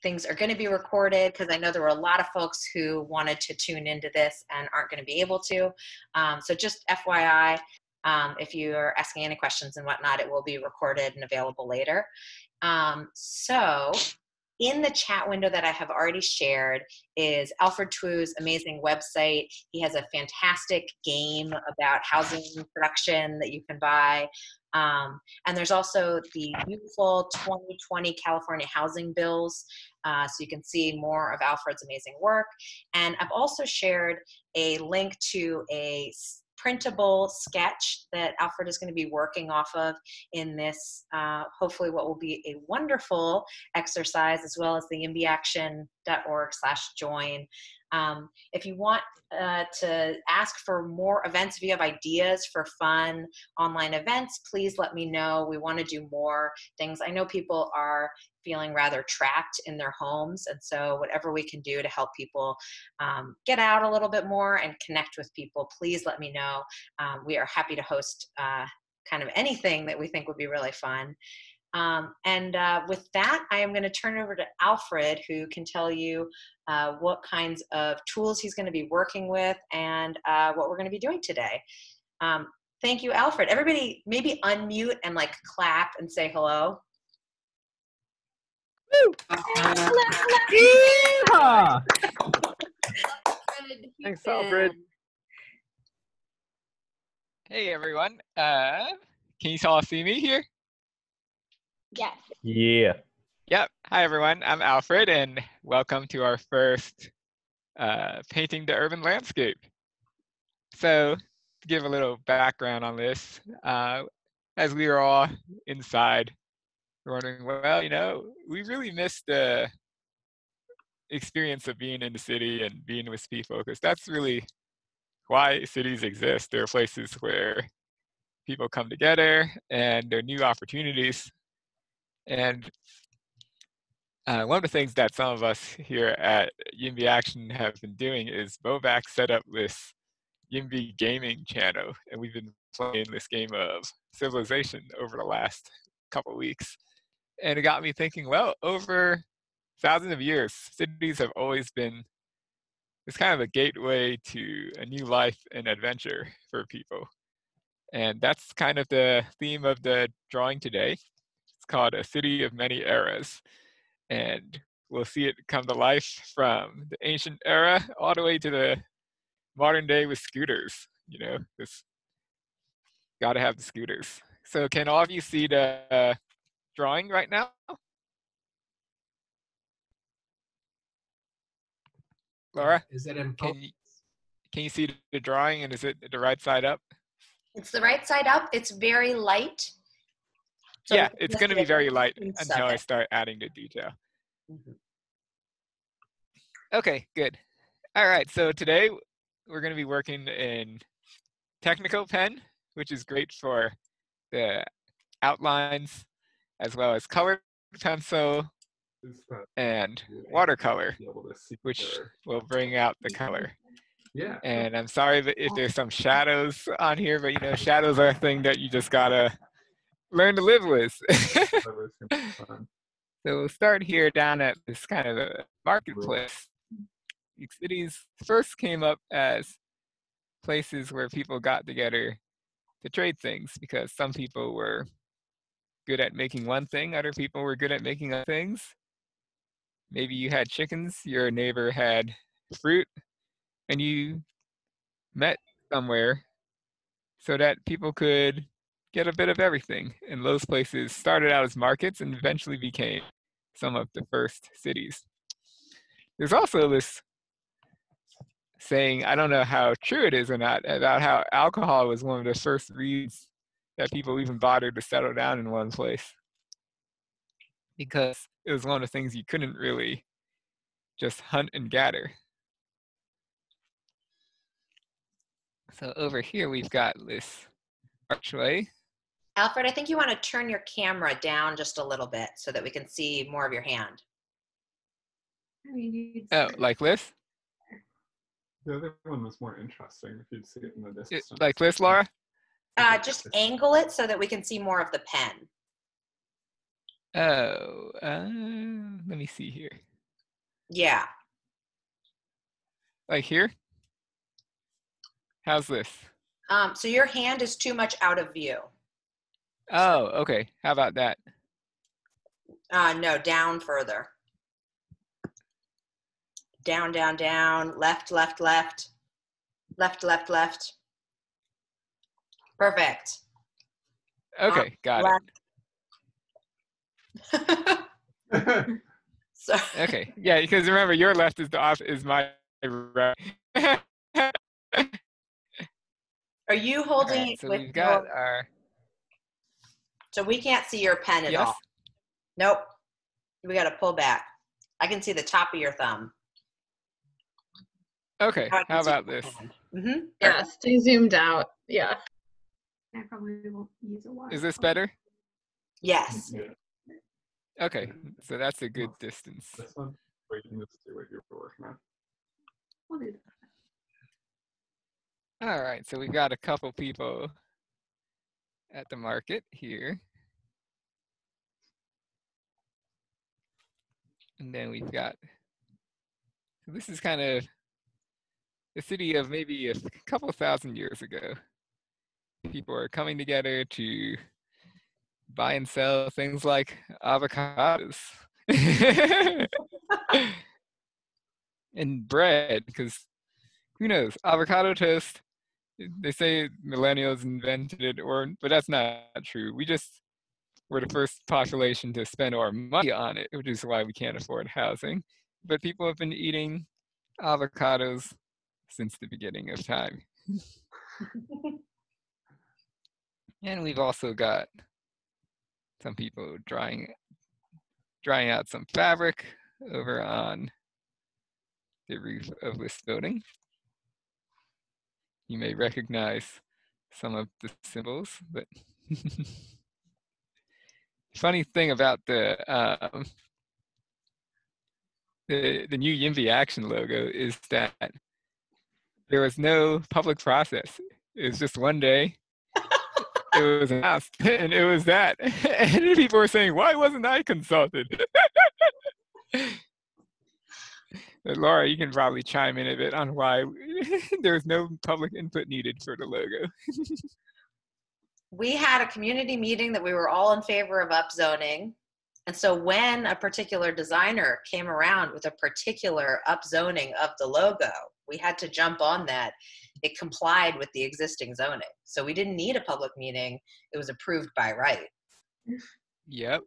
things are going to be recorded, because I know there were a lot of folks who wanted to tune into this and aren't going to be able to. So just FYI, if you are asking any questions and whatnot, it will be recorded and available later. So in the chat window that I have already shared is Alfred Twu's amazing website. He has a fantastic game about housing production that you can buy. And there's also the beautiful 2020 California housing bills. So you can see more of Alfred's amazing work. And I've also shared a link to a printable sketch that Alfred is going to be working off of in this, hopefully what will be a wonderful exercise, as well as the yimbyAction.org/join. If you want to ask for more events, if you have ideas for fun online events, please let me know. We want to do more things. I know people are feeling rather trapped in their homes, and so whatever we can do to help people get out a little bit more and connect with people, please let me know. We are happy to host kind of anything that we think would be really fun. With that, I am going to turn it over to Alfred, who can tell you what kinds of tools he's going to be working with and what we're going to be doing today. Thank you, Alfred. Everybody maybe unmute and like clap and say hello. Woo! Yeehaw! Thanks, Alfred. Hey, everyone. Can you all see me here? Yes. Yeah. Yep. Hi, everyone. I'm Alfred, and welcome to our first Painting the Urban Landscape. So, to give a little background on this, as we were all inside, we're wondering, well, you know, we really missed the experience of being in the city and being with people, because that's really why cities exist. There are places where people come together and there are new opportunities. And one of the things that some of us here at YIMBY Action have been doing is Bobak set up this YIMBY gaming channel, and we've been playing this game of Civilization over the last couple of weeks. And it got me thinking, well, over thousands of years, cities have always been it's kind of a gateway to a new life and adventure for people. And that's kind of the theme of the drawing today. It's called A City of Many Eras. And we'll see it come to life from the ancient era all the way to the modern day with scooters. You know, this gotta have the scooters. So can all of you see the drawing right now? Laura? Is it in Can you see the drawing, and is it the right side up? It's the right side up. It's very light. So yeah, it's going to be very light until I start adding the detail. Mm-hmm. Okay, good. All right, so today we're going to be working in Technical Pen, which is great for the outlines, as well as colored pencil and watercolor, which will bring out the color. Yeah. And I'm sorry if there's some shadows on here, but you know, shadows are a thing that you just gotta learn to live with. So we'll start here down at this kind of a marketplace. Cities first came up as places where people got together to trade things, because some people were good at making one thing, other people were good at making other things. Maybe you had chickens, your neighbor had fruit, and you met somewhere so that people could get a bit of everything. And those places started out as markets and eventually became some of the first cities. There's also this saying, I don't know how true it is or not, about how alcohol was one of the first reasons that people even bothered to settle down in one place, because it was one of the things you couldn't really just hunt and gather. So over here we've got this archway. Alfred, I think you want to turn your camera down just a little bit so that we can see more of your hand. Oh, like this? The other one was more interesting if you'd see it in the distance. Like this, Laura? Just angle it so that we can see more of the pen. Oh, let me see here. Yeah. Like here? How's this? So your hand is too much out of view. Oh, okay. How about that? No, down further. Down, down, down, left, left, left, left, left, left. Perfect. Okay, got it. So, Okay, yeah, because remember, your left is my right. are you All holding right, it so with we've got your, our, so we can't see your pen at yes? all? Nope. We got to pull back. I can see the top of your thumb. Okay, how about this? Mm-hmm. Yeah, stay zoomed out. Yeah. I probably won't use a watercolor. Is this better? Yes. Yeah. Okay, so that's a good distance. This one, we can just do what you're working on. We'll do that. All right, so we've got a couple people at the market here. And then we've got, so this is kind of the city of maybe a couple thousand years ago. People are coming together to buy and sell things like avocados and bread, because who knows, avocado toast, they say millennials invented it, but that's not true. We just were the first population to spend our money on it, which is why we can't afford housing. But people have been eating avocados since the beginning of time. And we've also got some people drying out some fabric over on the roof of this building. You may recognize some of the symbols, but funny thing about the new YIMBY action logo is that there was no public process. It was just one day. It was announced, and it was that. And people were saying, "Why wasn't I consulted?" But Laura, you can probably chime in a bit on why there's no public input needed for the logo. We had a community meeting that we were all in favor of upzoning. And so when a particular designer came around with a particular upzoning of the logo, we had to jump on that. It complied with the existing zoning. So we didn't need a public meeting. It was approved by right. Yep.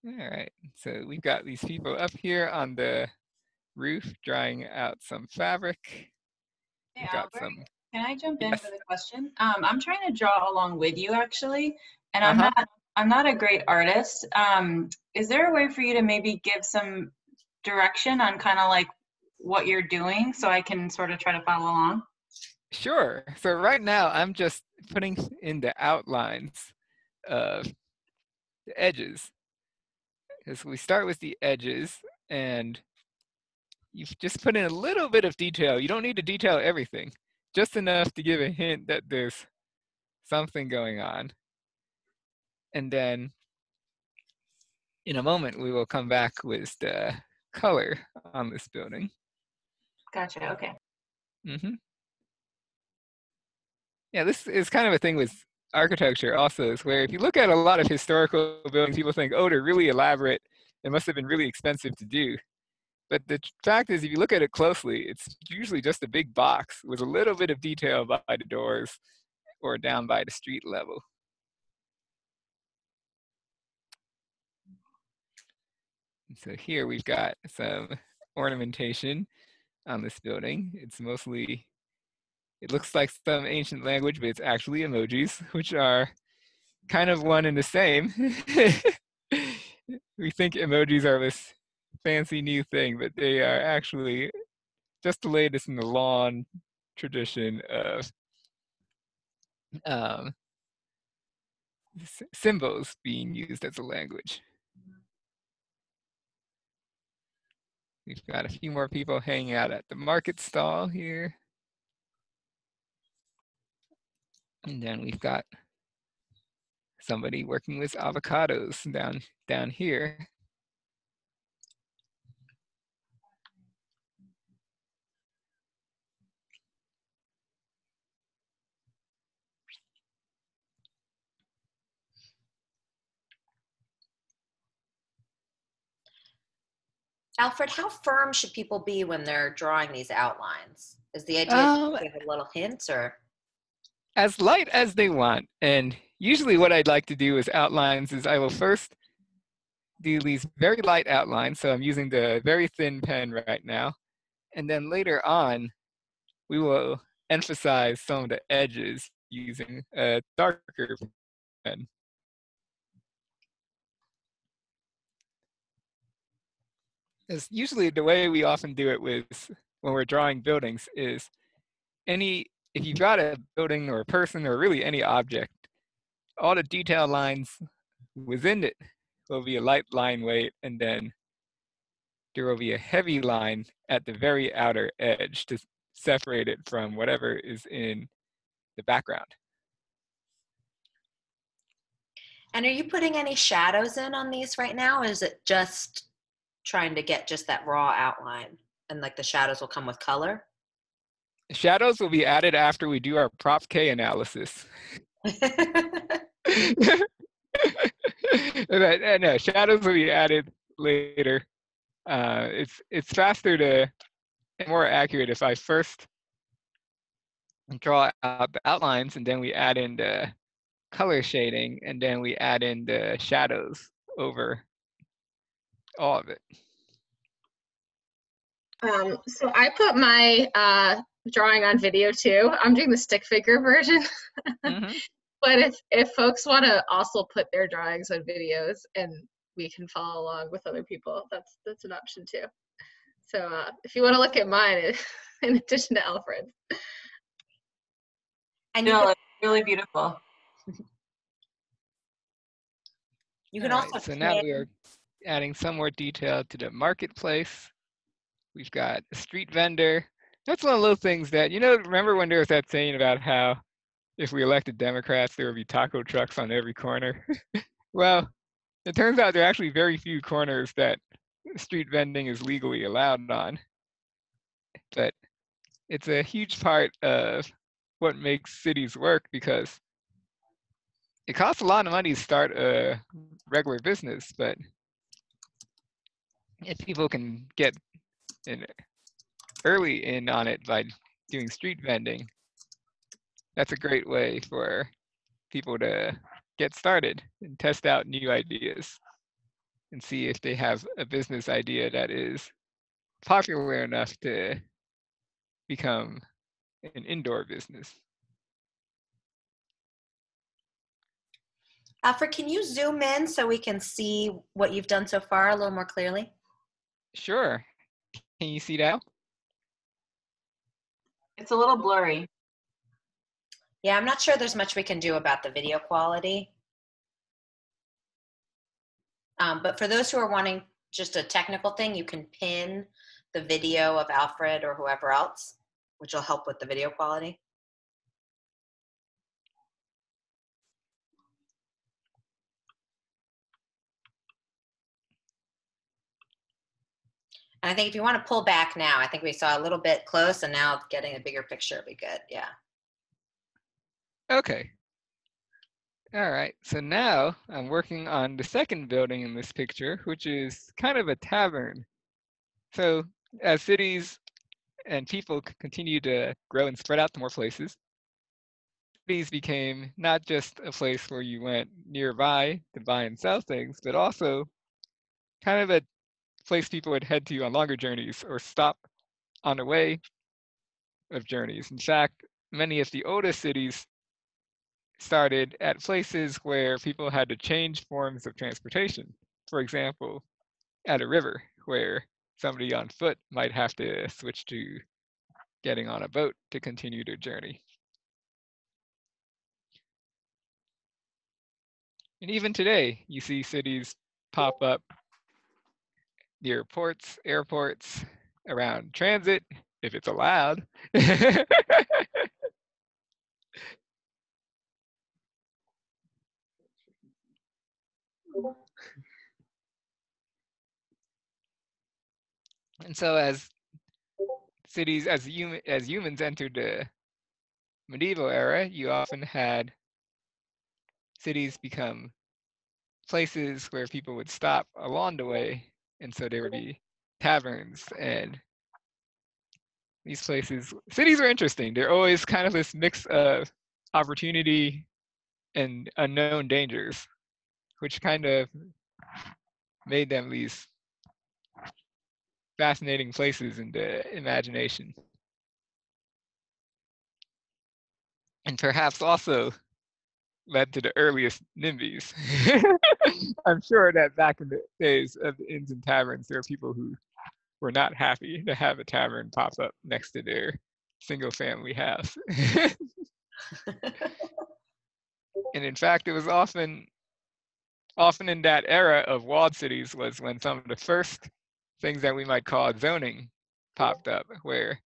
All right, so we've got these people up here on the roof drying out some fabric. Hey, We've got Albert, some. can I jump in Yes. for the question? I'm trying to draw along with you actually, and Uh-huh. I'm not a great artist. Is there a way for you to maybe give some direction on kind of like what you're doing so I can sort of try to follow along? Sure. So right now I'm just putting in the outlines of the edges. Because we start with the edges, and you've just put in a little bit of detail. You don't need to detail everything, just enough to give a hint that there's something going on. And then in a moment, we will come back with the color on this building. Gotcha, okay. Mm-hmm. Yeah, this is kind of a thing with architecture also, is where if you look at a lot of historical buildings, people think, oh, they're really elaborate. It must have been really expensive to do. But the fact is, if you look at it closely, it's usually just a big box with a little bit of detail by the doors or down by the street level. And so here we've got some ornamentation on this building. It's mostly, it looks like some ancient language, but it's actually emojis, which are kind of one and the same. We think emojis are this fancy new thing, but they are actually just the latest in the long tradition of symbols being used as a language. We've got a few more people hanging out at the market stall here. And then we've got somebody working with avocados down here. Alfred, how firm should people be when they're drawing these outlines? Is the idea to give a little hints, or? As light as they want. And usually what I'd like to do with outlines is I will first do these very light outlines. So I'm using the very thin pen right now. And then later on, we will emphasize some of the edges using a darker pen. Because usually the way we often do it when we're drawing buildings is if you've got a building or a person or really any object, all the detail lines within it will be a light line weight, and then there will be a heavy line at the very outer edge to separate it from whatever is in the background. And are you putting any shadows in on these right now, or is it just trying to get just that raw outline, and like the shadows will come with color? Shadows will be added after we do our prop K analysis. No, shadows will be added later. It's faster and more accurate if I first draw out the outlines, and then we add in the color shading, and then we add in the shadows over all of it. So I put my drawing on video too. I'm doing the stick figure version. Mm-hmm. But if folks want to also put their drawings on videos and we can follow along with other people, that's an option too. So if you want to look at mine in addition to Alfred's. And No, it's really beautiful. you can All also right, so now we are adding some more detail to the marketplace. We've got a street vendor. That's one of those things that, remember when there was that saying about how if we elected Democrats, there would be taco trucks on every corner? Well, it turns out there are actually very few corners that street vending is legally allowed on. But it's a huge part of what makes cities work, because it costs a lot of money to start a regular business, but if people can get early in on it by doing street vending, that's a great way for people to get started and test out new ideas and see if they have a business idea that is popular enough to become an indoor business. Alfred, can you zoom in so we can see what you've done so far a little more clearly? Sure. Can you see now? It's a little blurry. Yeah, I'm not sure there's much we can do about the video quality. But for those who are wanting just a technical thing, you can pin the video of Alfred or whoever else, which will help with the video quality. And I think if you want to pull back now, I think we saw a little bit close, and now getting a bigger picture would be good. Yeah. Okay. All right, so now I'm working on the second building in this picture, which is kind of a tavern. So as cities and people continue to grow and spread out to more places, cities became not just a place where you went nearby to buy and sell things, but also kind of a place people would head to on longer journeys or stop on the way of journeys. In fact, many of the oldest cities started at places where people had to change forms of transportation. For example, at a river where somebody on foot might have to switch to getting on a boat to continue their journey. And even today, you see cities pop up near ports, airports, around transit, if it's allowed. And so as cities, as humans entered the medieval era, you often had cities become places where people would stop along the way, and so there would be taverns. And these places, cities are interesting. They're always kind of this mix of opportunity and unknown dangers, which kind of made them these fascinating places in the imagination. And perhaps also led to the earliest NIMBYs. I'm sure that back in the days of the inns and taverns, there were people who were not happy to have a tavern pop up next to their single family house. And in fact, it was often in that era of walled cities was when some of the first things that we might call zoning popped up, where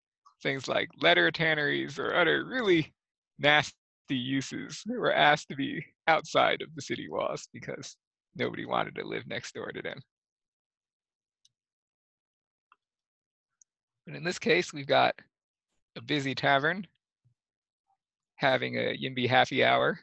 things like letter tanneries or other really nasty uses were asked to be outside of the city walls because nobody wanted to live next door to them. But in this case, we've got a busy tavern having a YIMBY happy hour.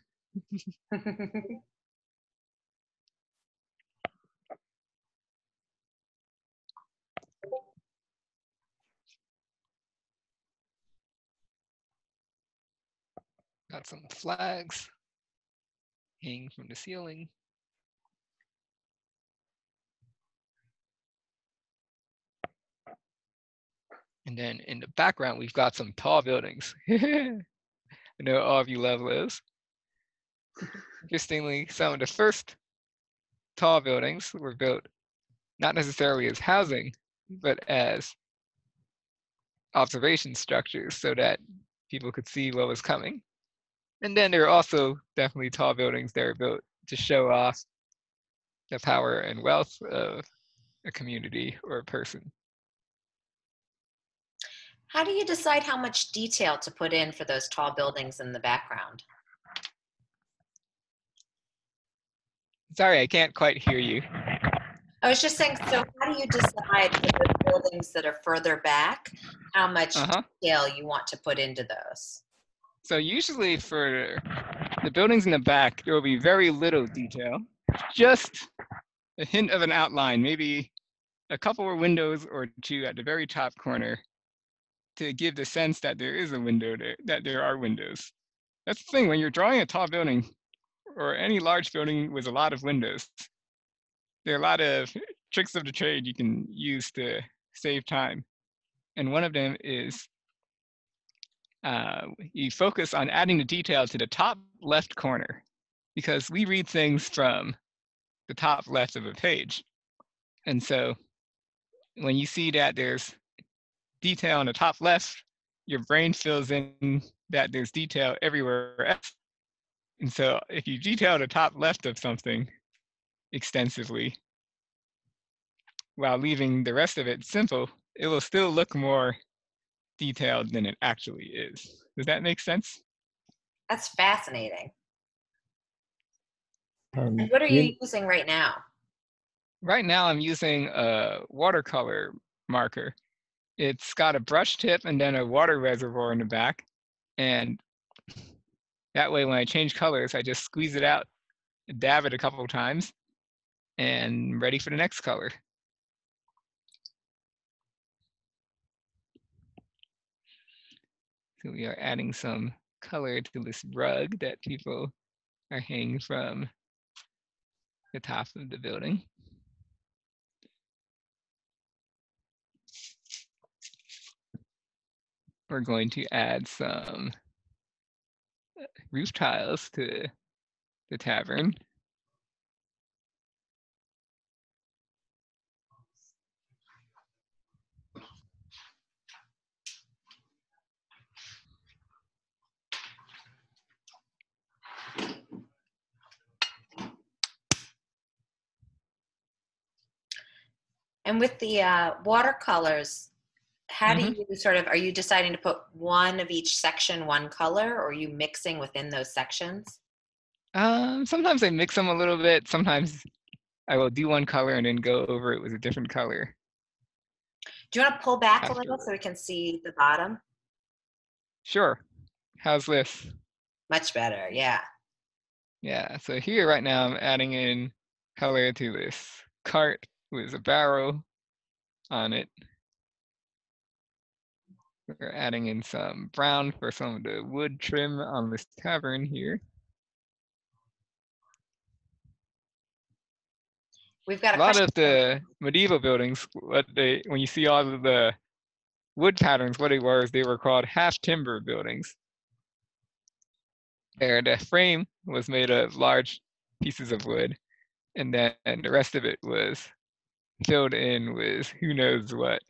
Got some flags hanging from the ceiling. And then in the background, we've got some tall buildings. I know all of you love those. Interestingly, some of the first tall buildings were built not necessarily as housing, but as observation structures so that people could see what was coming. And then there are also definitely tall buildings that are built to show off the power and wealth of a community or a person. How do you decide how much detail to put in for those tall buildings in the background? Sorry, I can't quite hear you. I was just saying, so how do you decide for the buildings that are further back, how much detail you want to put into those? So usually for the buildings in the back, there will be very little detail, just a hint of an outline, maybe a couple of windows or two at the very top corner to give the sense that there is a window there, that there are windows. That's the thing, when you're drawing a tall building or any large building with a lot of windows, there are a lot of tricks of the trade you can use to save time. And one of them is you focus on adding the detail to the top left corner, because we read things from the top left of a page. And so when you see that there's detail on the top left, your brain fills in that there's detail everywhere else. And so if you detail the top left of something extensively while leaving the rest of it simple, it will still look more detailed than it actually is. Does that make sense? That's fascinating. And what are you using right now? Right now I'm using a watercolor marker. It's got a brush tip and then a water reservoir in the back. And that way when I change colors, I just squeeze it out, dab it a couple of times, and ready for the next color. So we are adding some color to this rug that people are hanging from the top of the building. We're going to add some roof tiles to the tavern. And with the watercolors, how do you sort of, are you deciding to put one of each section one color, or are you mixing within those sections? Sometimes I mix them a little bit. Sometimes I will do one color and then go over it with a different color. Do you want to pull back a after. little so we can see the bottom? Sure. How's this? Much better, yeah. Yeah, so here right now I'm adding in color to this cart with a barrel on it. We're adding in some brown for some of the wood trim on this tavern here. We've got A lot of the medieval buildings, when you see all of the wood patterns, what they were called half timber buildings. Where the frame was made of large pieces of wood, and then the rest of it was filled in with who knows what.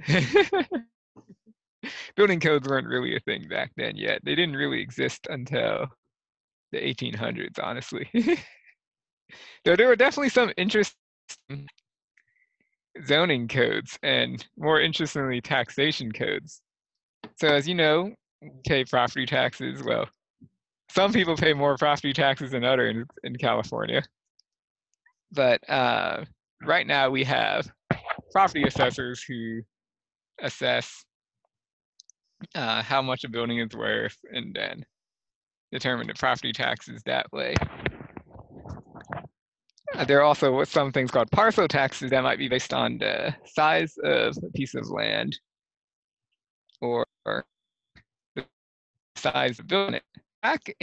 Building codes weren't really a thing back then yet. They didn't really exist until the 1800s, honestly. Though there were definitely some interesting zoning codes and more interestingly taxation codes. So as you know, we pay property taxes. Well, some people pay more property taxes than others in California. But right now we have property assessors who assess how much a building is worth and then determine the property taxes that way. There are also some things called parcel taxes that might be based on the size of a piece of land or the size of the building. Back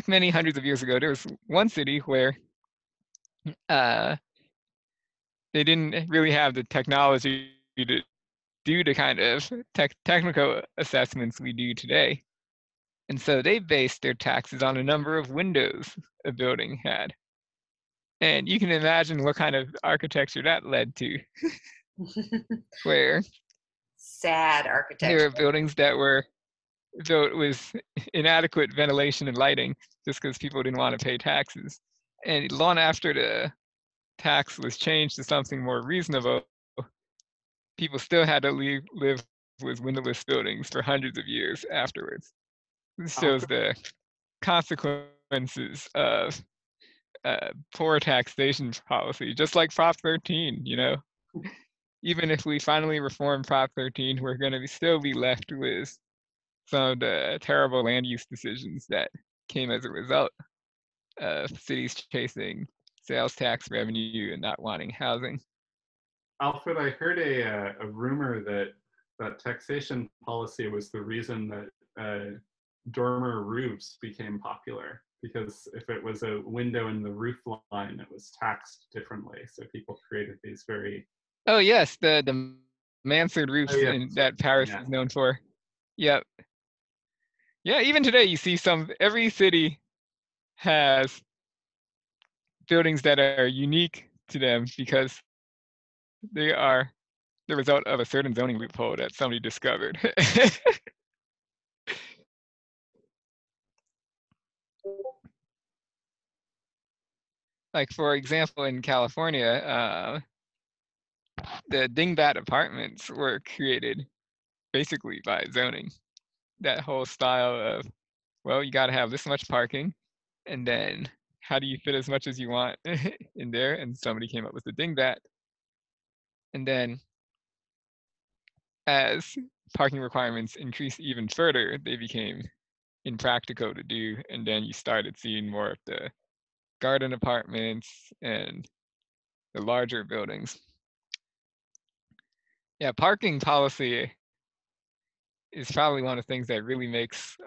many hundreds of years ago, there was one city where they didn't really have the technology to do the kind of technical assessments we do today. And so they based their taxes on a number of windows a building had. And you can imagine what kind of architecture that led to, where sad architecture. there were buildings that were built with inadequate ventilation and lighting just because people didn't want to pay taxes. And long after the tax was changed to something more reasonable, people still had to live with windowless buildings for hundreds of years afterwards. This shows the consequences of poor taxation policy, just like Prop 13, you know. Even if we finally reform Prop 13, we're going to still be left with some of the terrible land use decisions that came as a result of cities chasing sales tax revenue and not wanting housing. Alfred, I heard a rumor that taxation policy was the reason that dormer roofs became popular, because if it was a window in the roof line, it was taxed differently. So people created these very... Oh yes, the mansard roofs that Paris is known for. Yep. Yeah, even today you see every city has buildings that are unique to them because they are the result of a certain zoning loophole that somebody discovered. Like for example, in California, the dingbat apartments were created basically by zoning. That whole style of, well, you got to have this much parking, and then how do you fit as much as you want in there? And somebody came up with the dingbat. And then as parking requirements increased even further, they became impractical to do. And then you started seeing more of the garden apartments and the larger buildings. Yeah, parking policy is probably one of the things that really makes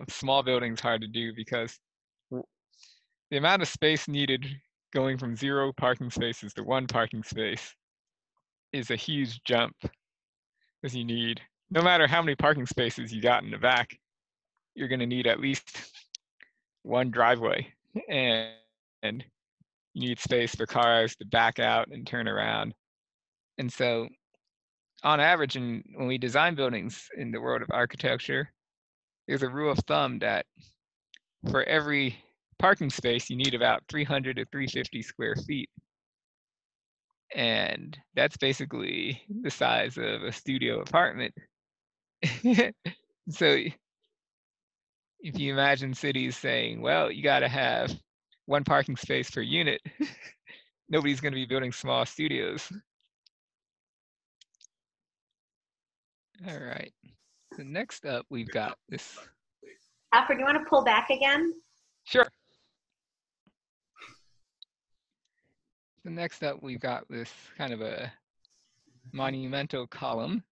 small buildings hard to do, because the amount of space needed going from 0 parking spaces to 1 parking space is a huge jump, because you need, no matter how many parking spaces you got in the back, you're going to need at least 1 driveway, and you need space for cars to back out and turn around. And so on average, when we design buildings in the world of architecture, there's a rule of thumb that for every parking space, you need about 300 to 350 square feet. And that's basically the size of a studio apartment. So if you imagine cities saying, well, you got to have 1 parking space per unit, nobody's going to be building small studios. All right. So next up, we've got this. Alfred, you want to pull back again? Sure. So next up, we've got this kind of a monumental column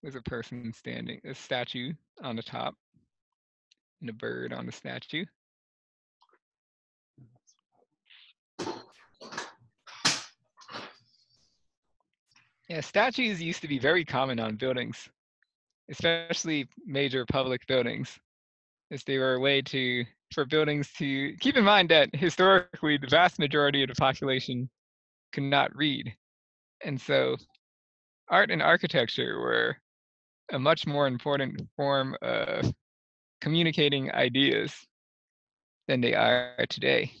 with a person standing, a statue on the top, and a bird on the statue. Yeah, statues used to be very common on buildings, especially major public buildings, as they were a way for buildings to keep in mind that historically the vast majority of the population could not read. And so art and architecture were a much more important form of communicating ideas than they are today.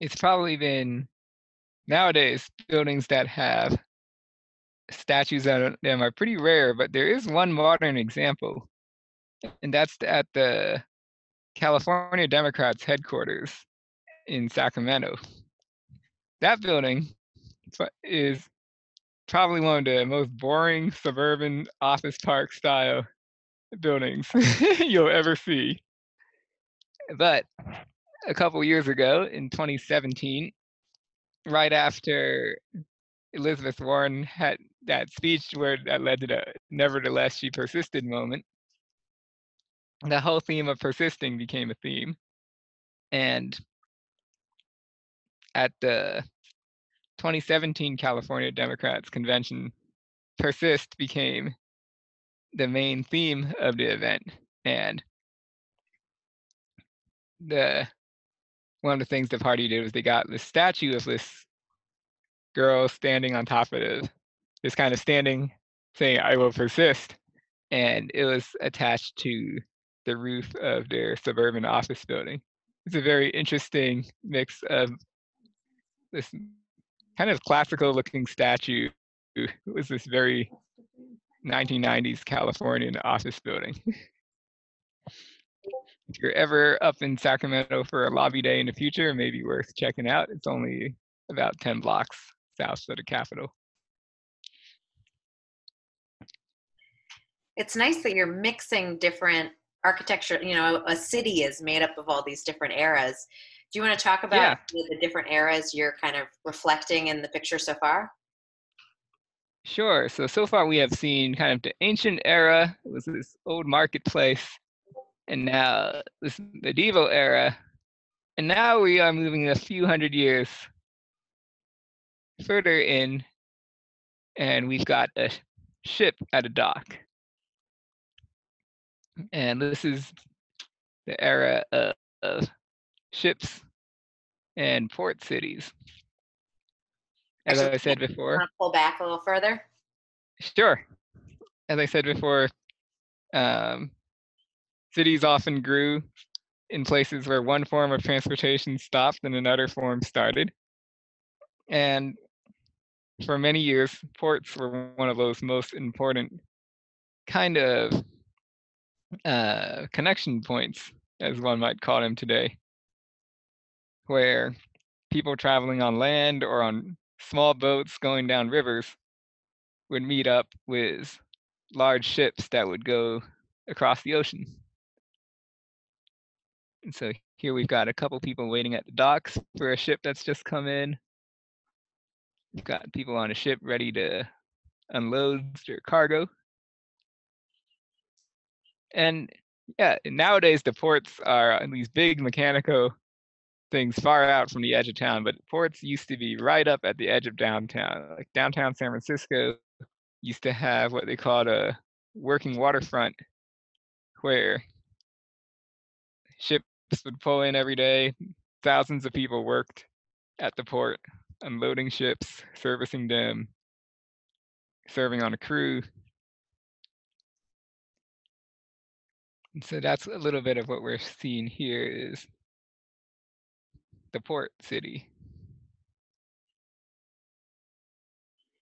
It's probably been, nowadays, buildings that have statues on them are pretty rare, but there is one modern example, and that's at the California Democrats headquarters in Sacramento. That building is probably one of the most boring suburban office park style buildings you'll ever see. But a couple years ago in 2017, right after Elizabeth Warren had that speech where that led to the "nevertheless she persisted" moment, the whole theme of persisting became a theme. And at the 2017 California Democrats convention, persist became the main theme of the event. And one of the things the party did was they got this statue of this girl standing on top of this kind of standing saying, "I will persist." And it was attached to the roof of their suburban office building. It's a very interesting mix of this kind of classical looking statue. It was this very 1990s Californian office building. If you're ever up in Sacramento for a lobby day in the future, it may be worth checking out. It's only about 10 blocks south of the Capitol. It's nice that you're mixing different architecture. You know, a city is made up of all these different eras. Do you want to talk about the different eras you're kind of reflecting in the picture so far? Sure. So far we have seen kind of the ancient era. It was this old marketplace, and now this medieval era. And now we are moving a few hundred years further in, and we've got a ship at a dock. And this is the era of ships and port cities. As I said before. Want to pull back a little further? Sure. As I said before, cities often grew in places where one form of transportation stopped and another form started. And for many years, ports were one of those most important kind of connection points, as one might call them today, where people traveling on land or on small boats going down rivers would meet up with large ships that would go across the ocean. And so here we've got a couple people waiting at the docks for a ship that's just come in. We've got people on a ship ready to unload their cargo. And yeah, nowadays the ports are these big mechanical things far out from the edge of town, but ports used to be right up at the edge of downtown. Like downtown San Francisco used to have what they called a working waterfront, where ships would pull in every day. Thousands of people worked at the port, unloading ships, servicing them, serving on a crew. And so that's a little bit of what we're seeing here is the port city.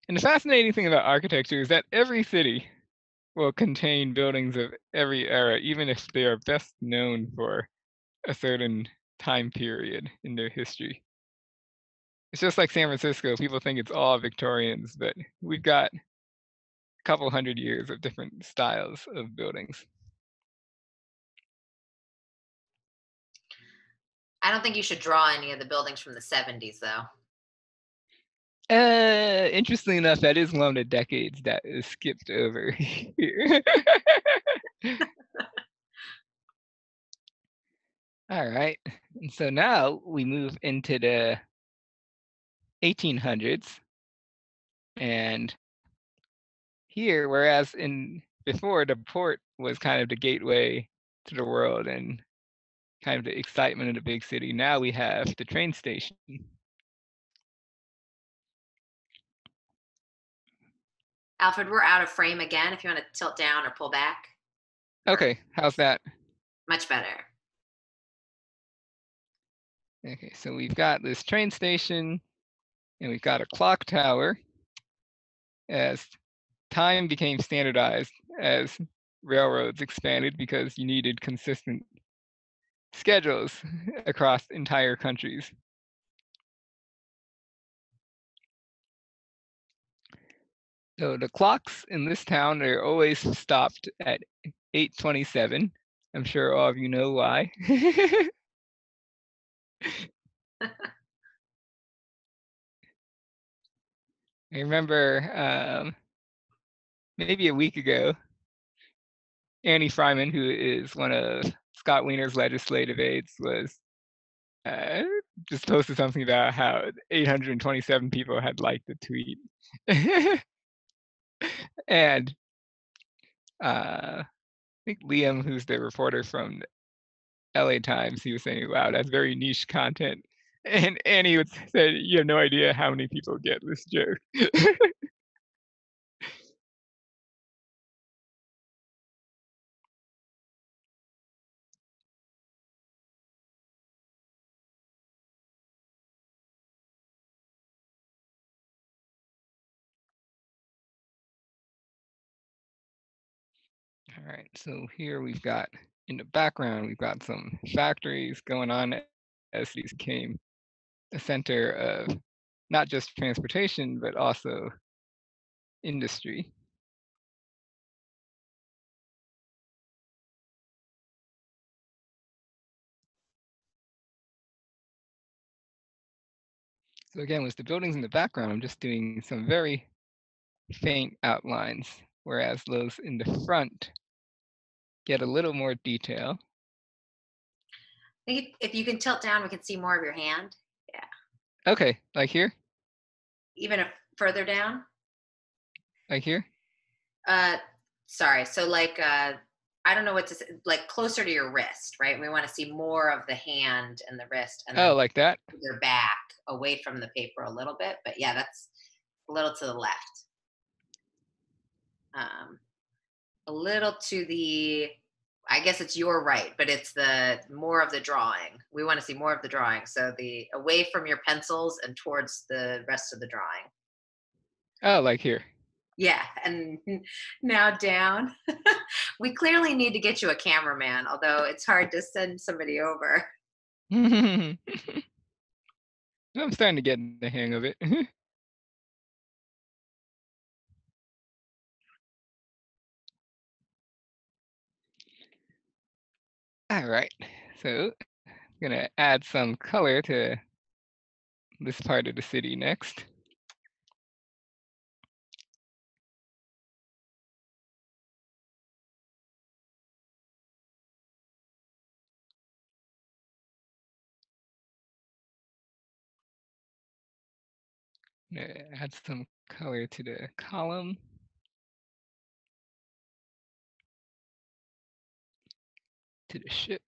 And the fascinating thing about architecture is that every city will contain buildings of every era, even if they are best known for a certain time period in their history. It's just like San Francisco. People think it's all Victorians, but we've got a couple hundred years of different styles of buildings. I don't think you should draw any of the buildings from the 70s, though. Interestingly enough, that is one of the decades that is skipped over here. All right, and so now we move into the 1800s, and here, whereas before the port was kind of the gateway to the world and kind of the excitement of the big city, now we have the train station. Alfred, we're out of frame again. If you want to tilt down or pull back. Okay, how's that? Much better. Okay, so we've got this train station and we've got a clock tower. As time became standardized, as railroads expanded because you needed consistent schedules across entire countries. So the clocks in this town are always stopped at 8:27. I'm sure all of you know why. I remember maybe a week ago, Annie Fryman, who is one of Scott Wiener's legislative aides, was just posted something about how 827 people had liked the tweet. And I think Liam, who's the reporter from LA Times, he was saying, wow, that's very niche content. And Annie would say, you have no idea how many people get this joke. All right, so here we've got, in the background, we've got some factories going on as these became a center of not just transportation, but also industry. So again, with the buildings in the background, I'm just doing some very faint outlines, whereas those in the front get a little more detail. If you can tilt down, we can see more of your hand. Yeah. Okay, like here? Even further down? Like here? Sorry. So like, I don't know what to say, like closer to your wrist, right? We want to see more of the hand and the wrist. And Oh, like that? Your back away from the paper a little bit. But yeah, that's a little to the left. A little to the, I guess it's your right, but it's the more of the drawing. We want to see more of the drawing. So the away from your pencils and towards the rest of the drawing. Oh, like here. Yeah, and now down. We clearly need to get you a cameraman, although it's hard to send somebody over. I'm starting to get the hang of it. All right, so I'm gonna add some color to this part of the city next. Add some color to the column. To the ship.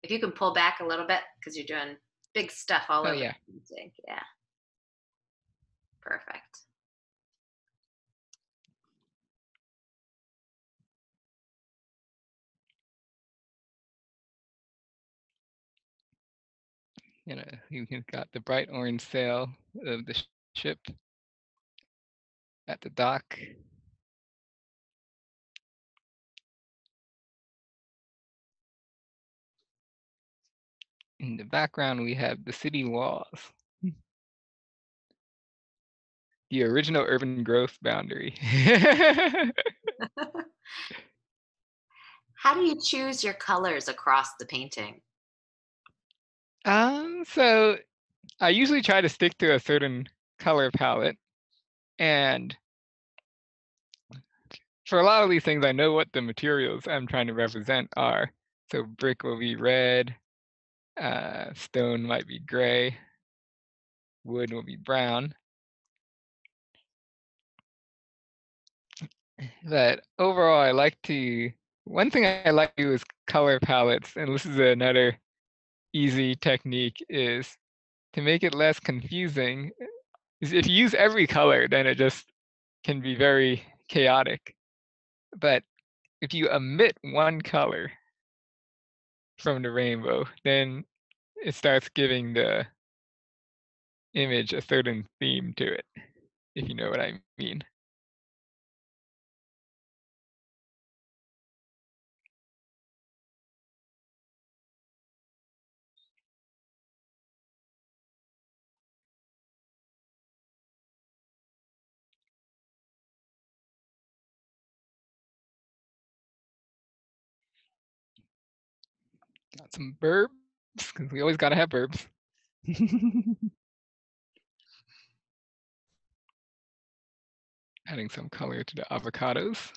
If you can pull back a little bit, because you're doing big stuff all over. Yeah. Yeah. Perfect. You've got the bright orange sail of the ship at the dock. In the background, we have the city walls. The original urban growth boundary. How do you choose your colors across the painting? So I usually try to stick to a certain color palette, and for a lot of these things, I know what the materials I'm trying to represent are. So brick will be red, stone might be gray, wood will be brown. But overall, one thing I like to do is color palettes, and this is another easy technique, is to make it less confusing. Is if you use every color, then it just can be very chaotic. But if you omit one color from the rainbow, then it starts giving the image a certain theme to it, if you know what I mean. Got some verbs, because we always gotta have verbs. Adding some color to the avocados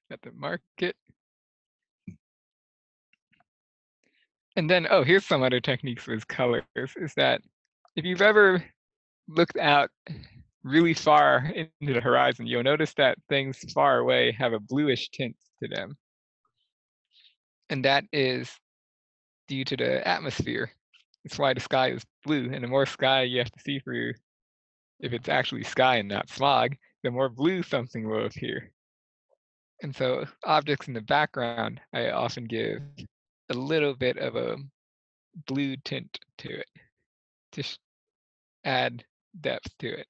at the market. And then, oh, here's some other techniques with colors, is that if you've ever looked out really far into the horizon, you'll notice that things far away have a bluish tint to them. And that is due to the atmosphere. It's why the sky is blue, and the more sky you have to see through, if it's actually sky and not smog, the more blue something will appear. And so objects in the background, I often give a little bit of a blue tint to it to add depth to it.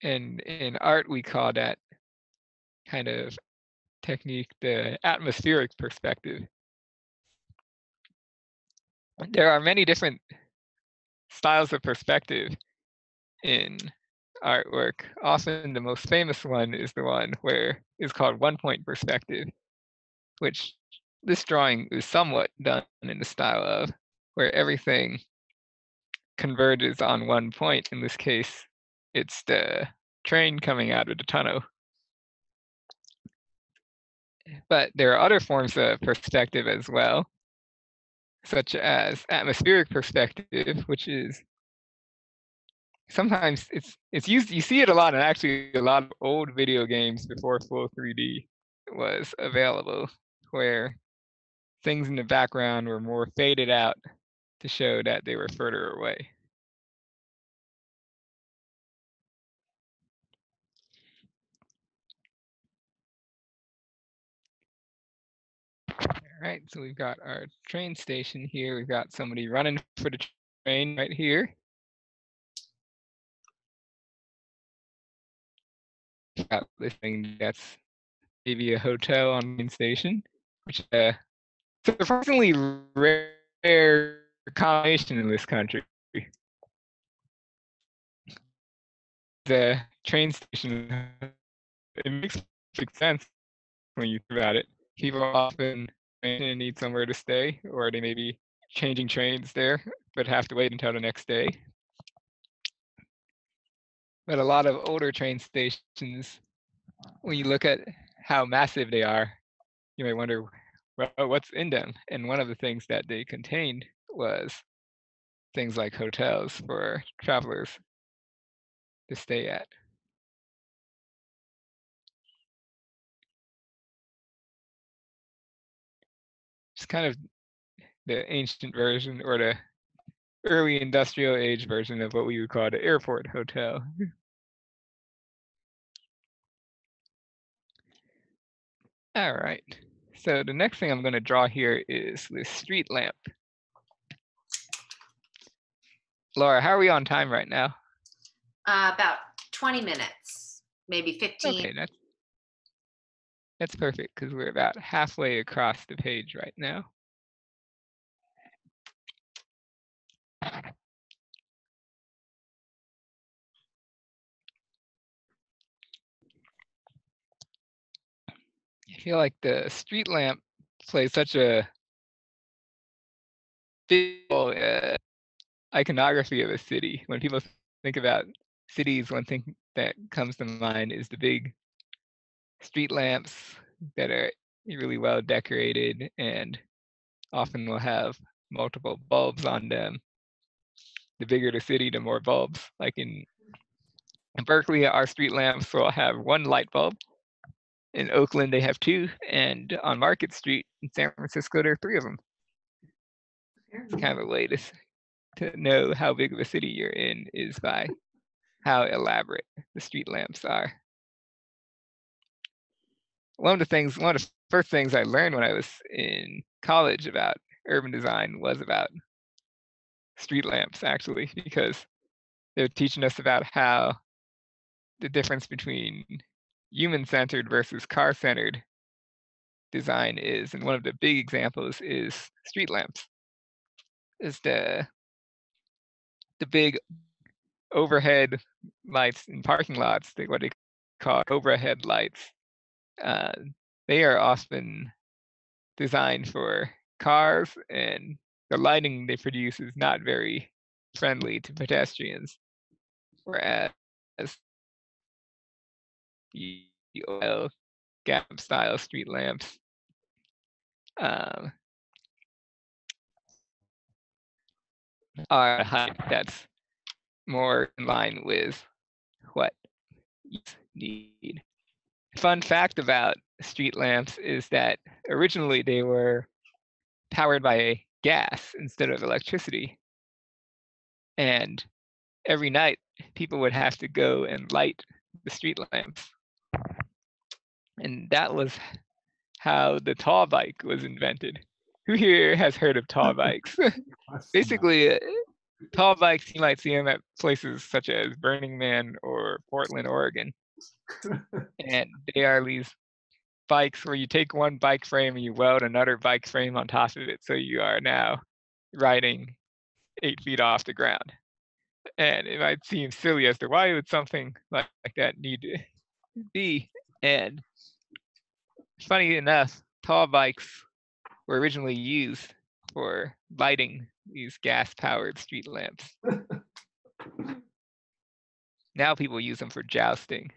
And in art, we call that kind of technique the atmospheric perspective. There are many different styles of perspective in artwork. Often the most famous one is the one where it's called one-point perspective, which this drawing is somewhat done in the style of, where everything converges on one point. In this case, it's the train coming out of the tunnel. But there are other forms of perspective as well, such as atmospheric perspective, which is sometimes it's used, you see it a lot in actually a lot of old video games before full 3D was available, where things in the background were more faded out to show that they were further away. All right, so we've got our train station here. We've got somebody running for the train right here. Got this thing that's maybe a hotel on the train station, which surprisingly rare combination in this country. The train station, it makes perfect sense when you think about it. People often need somewhere to stay, or they may be changing trains there, but have to wait until the next day. But a lot of older train stations, when you look at how massive they are, you may wonder, well, what's in them? And one of the things that they contained was things like hotels for travelers to stay at. It's kind of the ancient version, or the early industrial age version of what we would call the airport hotel. All right, so the next thing I'm going to draw here is the street lamp. Laura, how are we on time right now? About 20 minutes, maybe 15. Okay, that's perfect, because we're about halfway across the page right now. I feel like the street lamp plays such a big role iconography of a city. When people think about cities, one thing that comes to mind is the big street lamps that are really well decorated and often will have multiple bulbs on them. The bigger the city, the more bulbs. Like in Berkeley, our street lamps will have one light bulb. In Oakland, they have two, and on Market Street in San Francisco, there are three of them. It's kind of a way to know how big of a city you're in is by how elaborate the street lamps are. One of the first things I learned when I was in college about urban design was about street lamps, actually, because they're teaching us about how the difference between human-centered versus car-centered design is. And one of the big examples is street lamps. Is the big overhead lights in parking lots, what they call overhead lights. They are often designed for cars, and the lighting they produce is not very friendly to pedestrians. Whereas the oil gap style street lamps are a height that's more in line with what you need. Fun fact about street lamps is that originally they were powered by gas instead of electricity. And every night people would have to go and light the street lamps. And that was how the tall bike was invented. Who here has heard of tall bikes? Basically, tall bikes, you might see them at places such as Burning Man or Portland, Oregon. And they are these bikes where you take one bike frame and you weld another bike frame on top of it. So you are now riding 8 feet off the ground. And it might seem silly as to why would something like that need to be. And funny enough, tall bikes were originally used for lighting these gas-powered street lamps. Now people use them for jousting.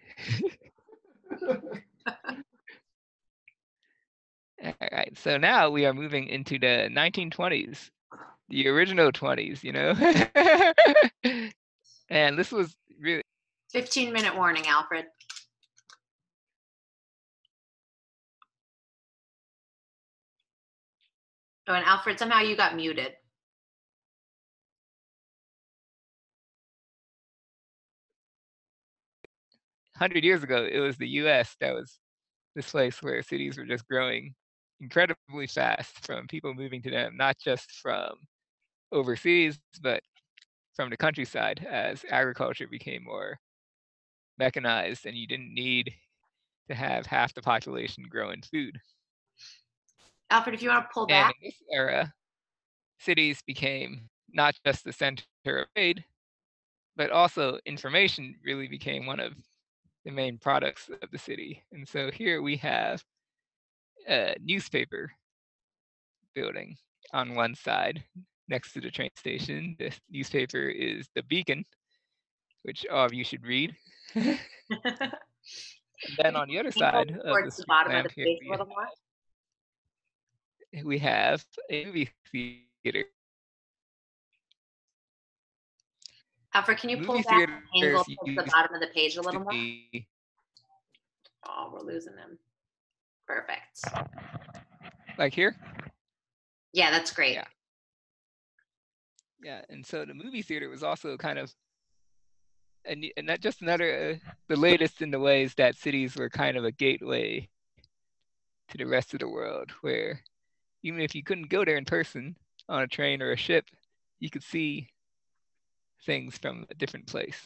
All right, so now we are moving into the 1920s, the original 20s, you know? And this was really... 15-minute warning, Alfred. Oh, and Alfred, somehow you got muted. "100 years ago, it was the US that was this place where cities were just growing incredibly fast from people moving to them, not just from overseas, but from the countryside as agriculture became more mechanized and you didn't need to have half the population growing food. Alfred, if you want to pull And back. in this era, cities became not just the center of trade, but also information really became one of the main products of the city. And so here we have a newspaper building on one side next to the train station. The newspaper is the Beacon, which all of you should read. And then on the other side of towards the the bottom of lamp the here, page a little more. we have a movie theater. Alfred, can you pull Movie back the angle theaters towards the used bottom of the page a little to more? be- Oh, we're losing him. Perfect. Like here? Yeah, that's great. Yeah. Yeah, and so the movie theater was also kind of, and not just another, the latest in the ways that cities were kind of a gateway to the rest of the world, where even if you couldn't go there in person on a train or a ship, you could see things from a different place.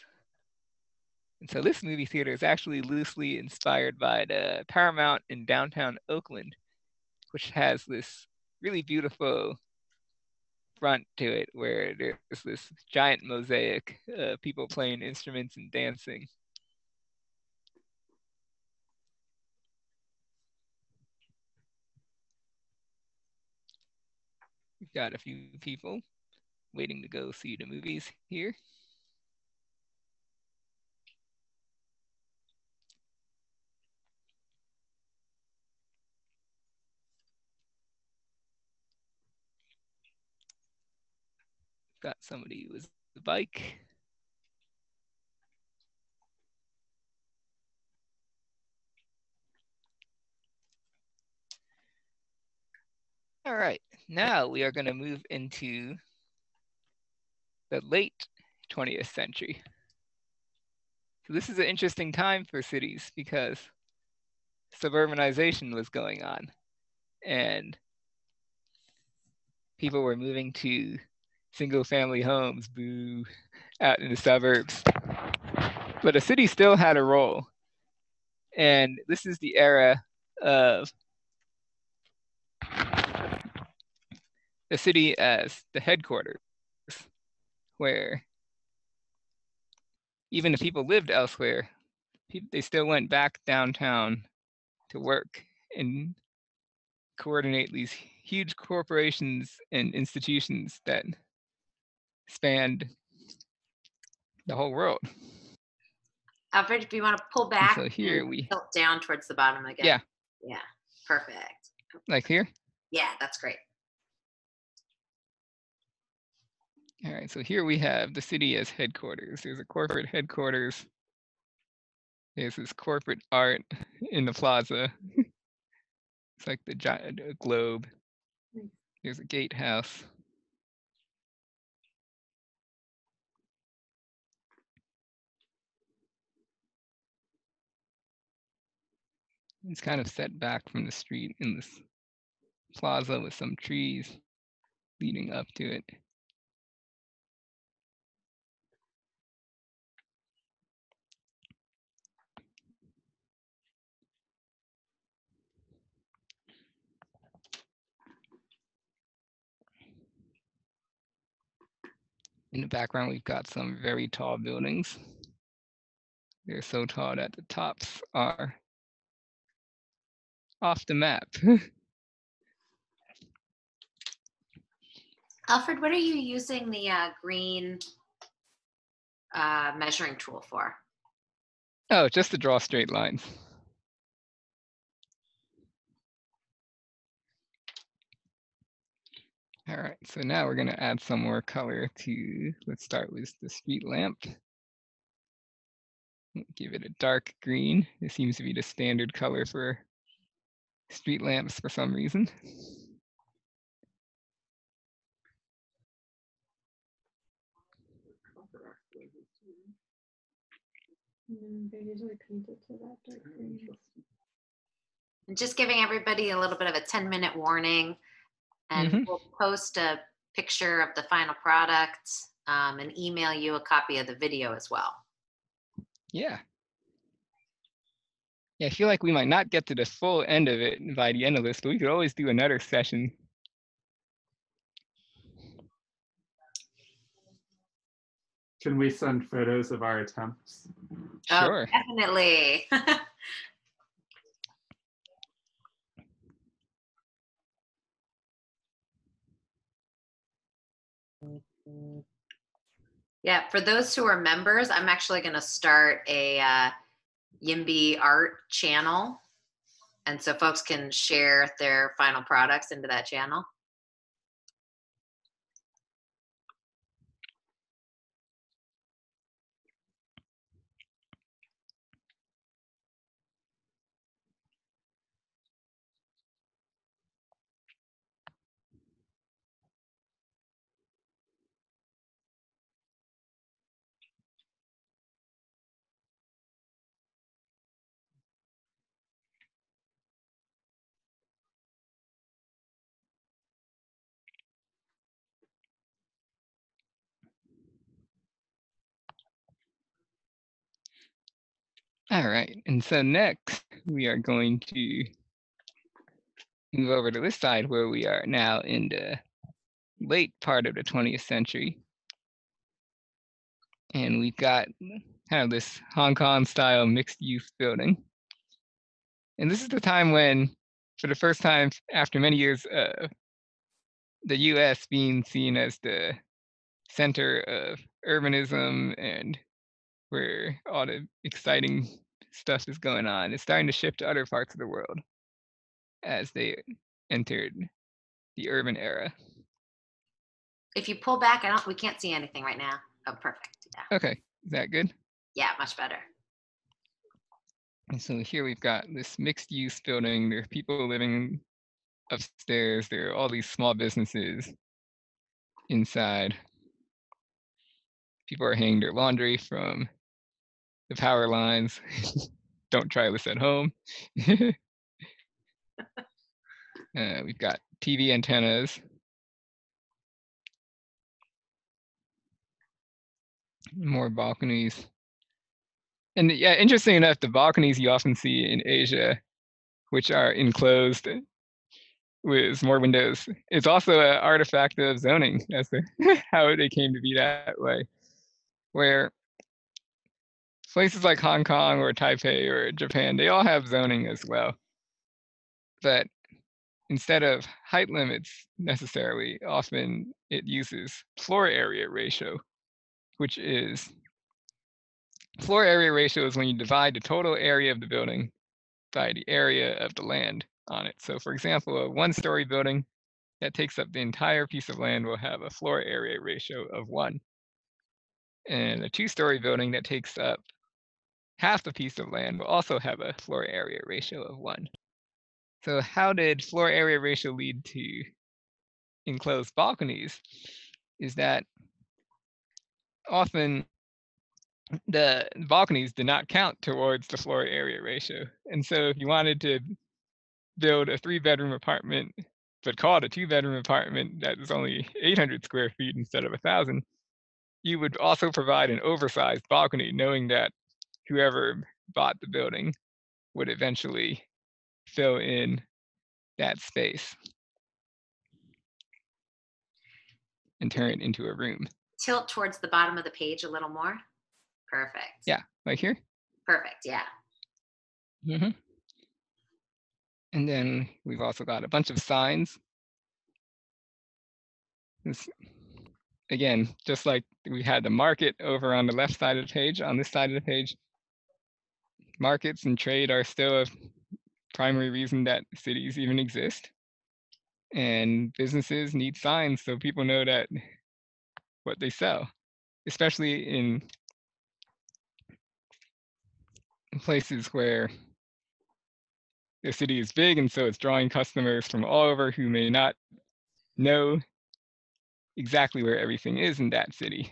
And so this movie theater is actually loosely inspired by the Paramount in downtown Oakland, which has this really beautiful front to it where there's this giant mosaic of people playing instruments and dancing. got a few people waiting to go see the movies here. Got somebody with the bike. All right, now we are going to move into the late 20th century. So this is an interesting time for cities because suburbanization was going on and people were moving to single-family homes, boo, out in the suburbs. But a city still had a role. And this is the era of the city as the headquarters, where even if people lived elsewhere, they still went back downtown to work and coordinate these huge corporations and institutions that spanned the whole world. Alfred, if you want to pull back, so here and we tilt down towards the bottom again. Yeah. Yeah, perfect. Like here? Yeah, that's great. All right, so here we have the city as headquarters. There's a corporate headquarters. There's this corporate art in the plaza. It's like the giant globe. There's a gatehouse. It's kind of set back from the street in this plaza with some trees leading up to it. In the background, we've got some very tall buildings. They're so tall that the tops are off the map. Alfred, what are you using the green measuring tool for? Oh, just to draw straight lines. All right, so now we're going to add some more color to, let's start with the street lamp. Give it a dark green. It seems to be the standard color for street lamps for some reason. They're usually painted to that dark green. And just giving everybody a little bit of a 10-minute warning, and we'll post a picture of the final product and email you a copy of the video as well. Yeah. Yeah, I feel like we might not get to the full end of it by the end of this, but we could always do another session. Can we send photos of our attempts? Sure. Oh, definitely. Yeah, for those who are members, I'm actually going to start a YIMBY art channel. And so folks can share their final products into that channel. All right, and so next we are going to move over to this side where we are now in the late part of the 20th century. And we've got kind of this Hong Kong style mixed use building. And this is the time when, for the first time after many years of the US being seen as the center of urbanism and where all the exciting stuff is going on, is starting to shift to other parts of the world as they entered the urban era. If you pull back, we can't see anything right now. Oh, perfect. Yeah. Okay, is that good? Yeah, much better. And so here we've got this mixed use building. There are people living upstairs. There are all these small businesses inside. People are hanging their laundry from the power lines. Don't try this at home. We've got TV antennas. More balconies. And yeah, interesting enough, the balconies you often see in Asia, which are enclosed with more windows, it's also an artifact of zoning as to how they came to be that way. Where places like Hong Kong or Taipei or Japan, they all have zoning as well. But instead of height limits necessarily, often it uses floor area ratio, which is floor area ratio is when you divide the total area of the building by the area of the land on it. So for example, a one-story building that takes up the entire piece of land will have a floor area ratio of 1. And a two-story building that takes up half the piece of land will also have a floor area ratio of 1. So how did floor area ratio lead to enclosed balconies? Is that often the balconies did not count towards the floor area ratio. And so if you wanted to build a 3-bedroom apartment, but call it a 2-bedroom apartment that is only 800 square feet instead of 1,000, you would also provide an oversized balcony, knowing that whoever bought the building would eventually fill in that space and turn it into a room. Tilt towards the bottom of the page a little more. Perfect. Yeah, like here. Perfect, yeah. Mm-hmm. And then we've also got a bunch of signs. This, again, just like we had the market over on the left side of the page, on this side of the page, markets and trade are still a primary reason that cities even exist. And businesses need signs so people know that what they sell, especially in places where the city is big and so it's drawing customers from all over who may not know exactly where everything is in that city.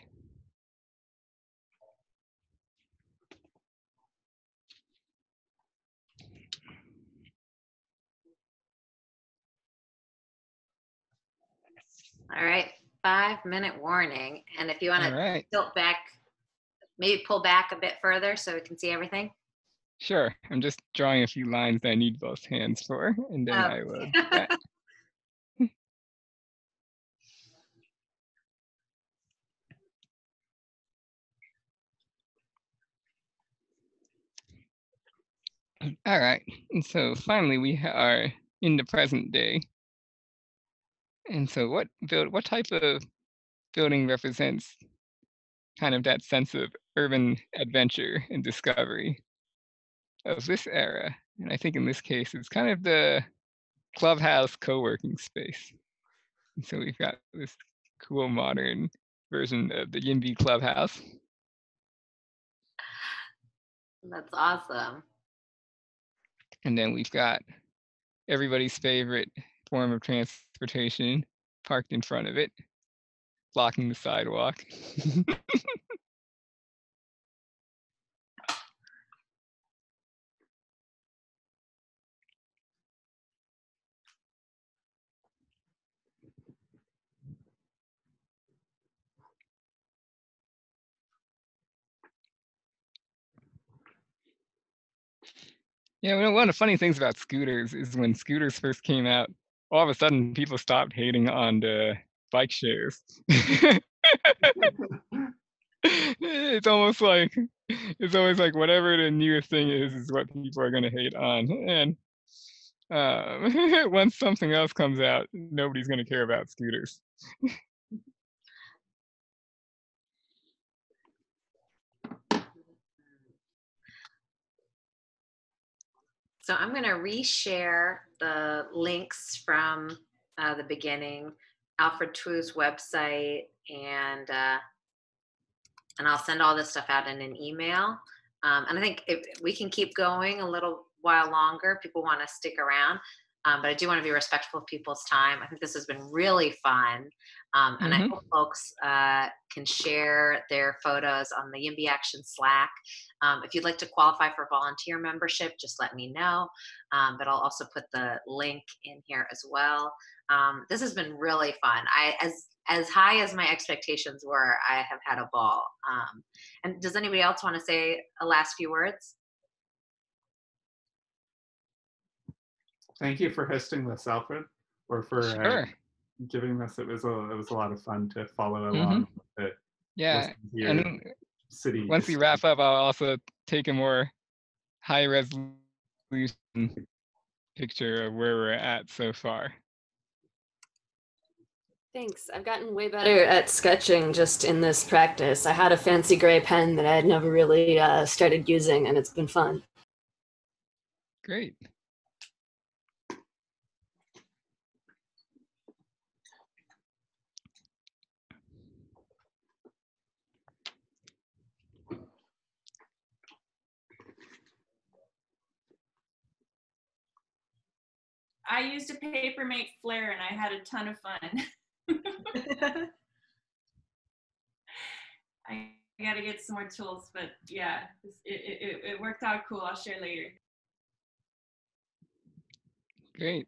All right, 5-minute warning. And if you want to tilt back, maybe pull back a bit further so we can see everything. Sure, I'm just drawing a few lines that I need both hands for, and then I will do that. All right, and so finally we are in the present day. And so what type of building represents kind of that sense of urban adventure and discovery of this era? And I think in this case, it's kind of the clubhouse co-working space. And so we've got this cool modern version of the YIMBY clubhouse. That's awesome. And then we've got everybody's favorite form of transportation parked in front of it, blocking the sidewalk. Yeah, one of the funny things about scooters is when scooters first came out, all of a sudden people stopped hating on the bike shares. It's always like whatever the newest thing is what people are going to hate on. And once something else comes out, nobody's going to care about scooters. So I'm going to reshare the links from the beginning, Alfred Twu's website, and I'll send all this stuff out in an email. And I think if we can keep going a little while longer, people want to stick around. But I do want to be respectful of people's time. I think this has been really fun. And I hope folks can share their photos on the YIMBY Action Slack. If you'd like to qualify for volunteer membership, just let me know. But I'll also put the link in here as well. This has been really fun. As high as my expectations were, I have had a ball. And does anybody else want to say a last few words? Thank you for hosting this, Alfred, or for Sure. giving this. It was a lot of fun to follow along. Yeah, and city. Once we wrap up, I'll also take a more high resolution picture of where we're at so far. Thanks. I've gotten way better at sketching just in this practice. I had a fancy gray pen that I had never really started using, and it's been fun. Great. I used a Papermate flare and I had a ton of fun. I gotta get some more tools, but yeah, it worked out cool. I'll share later. Great.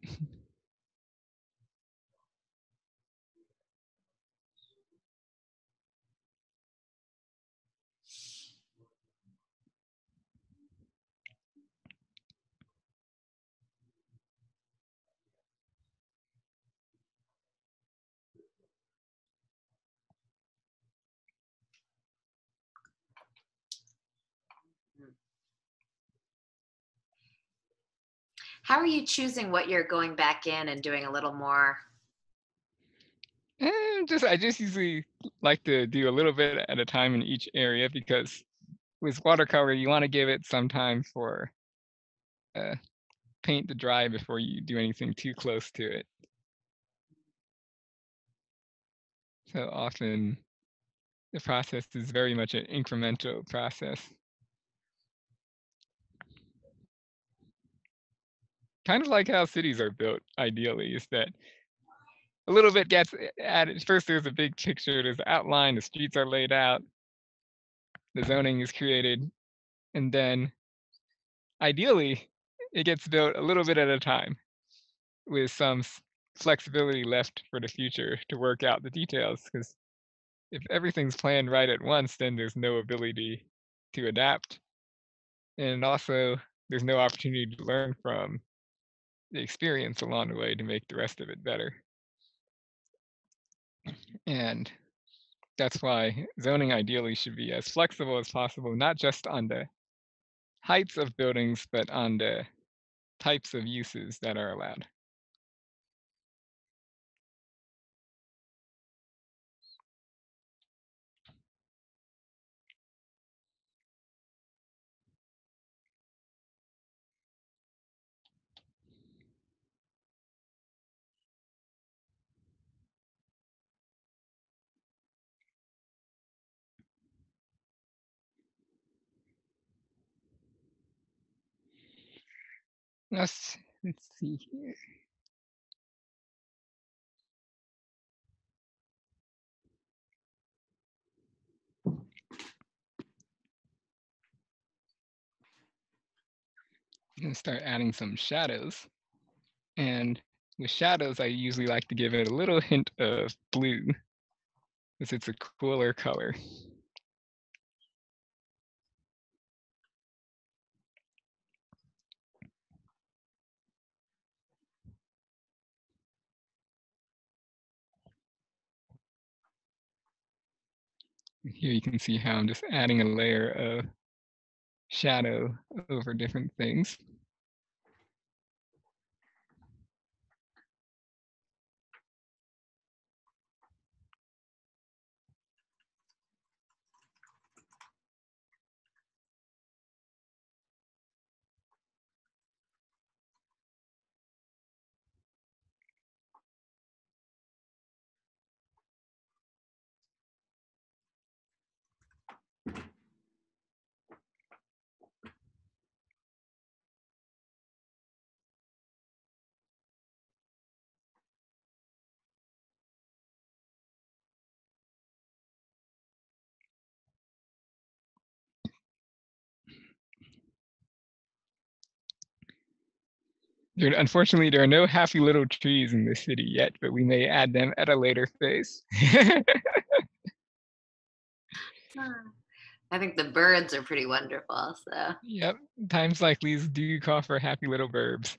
How are you choosing what you're going back in and doing a little more? I just usually like to do a little bit at a time in each area, because with watercolor, you want to give it some time for paint to dry before you do anything too close to it. So often the process is very much an incremental process. Kind of like how cities are built, ideally, is that a little bit gets added. First, there's a big picture, there's the outline, the streets are laid out, the zoning is created, and then ideally, it gets built a little bit at a time with some flexibility left for the future to work out the details, because if everything's planned right at once, then there's no ability to adapt. And also, there's no opportunity to learn from the experience along the way to make the rest of it better. And that's why zoning ideally should be as flexible as possible, not just on the heights of buildings, but on the types of uses that are allowed. Let's see here. I'm gonna start adding some shadows. And with shadows, I usually like to give it a little hint of blue, because it's a cooler color. Here you can see how I'm just adding a layer of shadow over different things. Unfortunately, there are no happy little trees in this city yet, but we may add them at a later phase. I think the birds are pretty wonderful. So Yep, times like these do call for happy little burbs.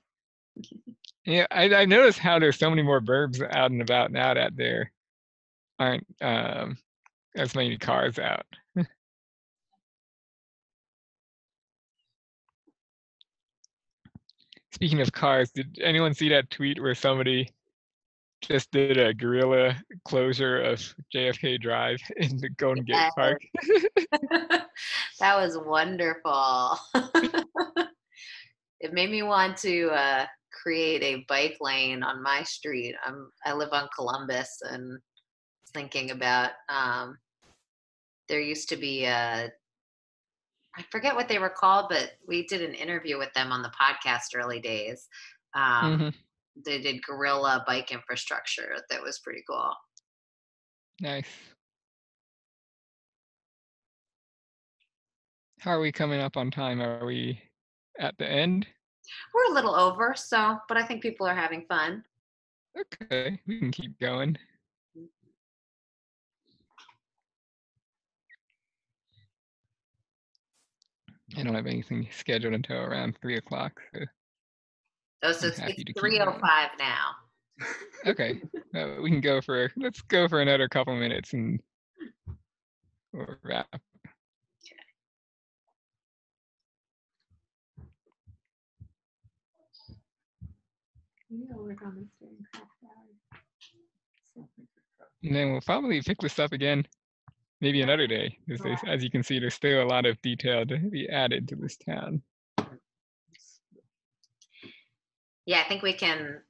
Yeah, I noticed how there's so many more burbs out and about now that there aren't as many cars out. Speaking of cars, did anyone see that tweet where somebody just did a guerrilla closure of JFK Drive in the Golden Gate Park? that was wonderful. It made me want to create a bike lane on my street. I live on Columbus, and thinking about there used to be I forget what they were called, but we did an interview with them on the podcast early days. They did guerrilla bike infrastructure. That was pretty cool. Nice. How are we coming up on time? Are we at the end? We're a little over, but I think people are having fun. Okay, we can keep going. I don't have anything scheduled until around 3 o'clock. So it's 3:05 now. Okay, we can go for, let's go for another couple minutes and we'll wrap. And then we'll probably pick this up again maybe another day, because as you can see, there's still a lot of detail to be added to this town. Yeah, I think we can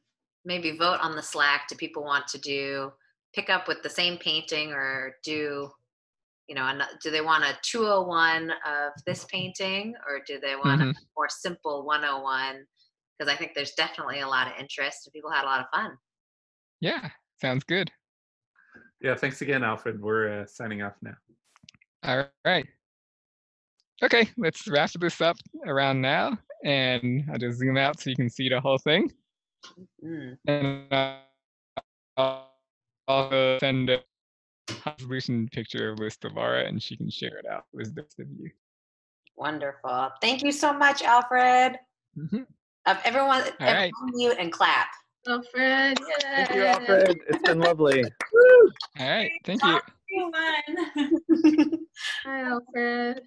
maybe vote on the Slack. Do people want to pick up with the same painting, or do they want a 201 of this painting, or do they want a more simple 101? Because I think there's definitely a lot of interest and people had a lot of fun. Yeah, sounds good. Yeah, thanks again, Alfred. We're signing off now. All right. Okay, let's wrap this up around now, and I'll just zoom out so you can see the whole thing. And I'll also send a resolution picture of Liz to Laura, and she can share it out with the rest of you. Wonderful. Thank you so much, Alfred. Everyone, right. Mute and clap. Alfred. Thank you, Alfred. It's been lovely. All right. Thank you. Fun. Hi, Alfred.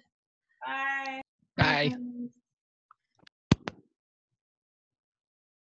Bye. Bye.